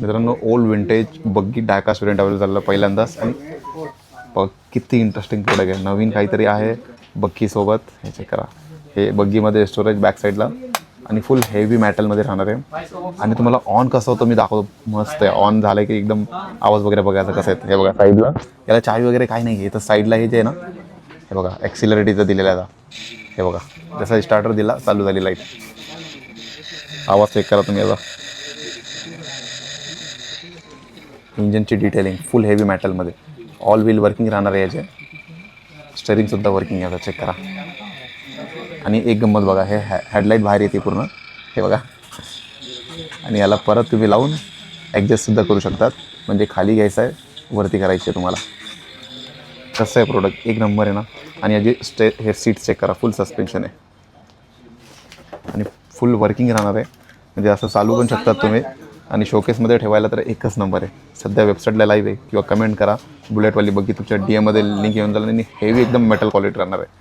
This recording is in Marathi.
मित्रांनो ओल्ड विंटेज बग्गी डायकास्ट व्हेरियंट अवेलेबल झालेलं पहिल्यांदाच. आणि किती इंटरेस्टिंग प्रोडक्ट आहे, नवीन काहीतरी आहे बग्गीसोबत. हे चेक करा, हे बग्गीमध्ये स्टोरेज बॅक साईडला आणि फुल हेवी मॅटलमध्ये राहणार आहे. आणि तुम्हाला ऑन कसं होतं मी दाखवतो. मस्त आहे, ऑन झालं की एकदम आवाज वगैरे बघायचा कसं आहे. हे बघा साईडला याला चावी वगैरे काही नाही आहे. तर साईडला हे जे आहे ना, हे बघा ॲक्सिलरेटीचं दिलेलं आहे आता. हे बघा जसा स्टार्टर दिला चालू झाली लाईट. आवाज चेक करा तुम्ही याचा. इंजनची डिटेलिंग फुल हेवी मॅटलमध्ये, ऑल व्हील वर्किंग राहणार आहे याचे. स्टेरिंगसुद्धा वर्किंग आहे, चेक करा. आणि एक गंमत बघा, हे हेडलाईट बाहेर येते पूर्ण, हे बघा. आणि याला परत तुम्ही लावून ॲडजस्टसुद्धा करू शकतात. म्हणजे खाली घ्यायचं आहे, वरती करायची आहे तुम्हाला. कसं आहे प्रोडक्ट, एक नंबर आहे ना. आणि याची हे सीट चेक करा, फुल सस्पेन्शन आहे आणि फुल वर्किंग राहणार आहे. म्हणजे असं चालू पण शकतात तुम्ही. आणि शोकेसमध्ये ठेवायला तर एकच नंबर आहे. सध्या वेबसाईटला लाईव्ह आहे किंवा कमेंट करा बुलेटवाली बग्गी, तुमच्या DM मध्ये लिंक येऊन जाईल. आणि हेवी एकदम मेटल क्वालिटी राहणार आहे.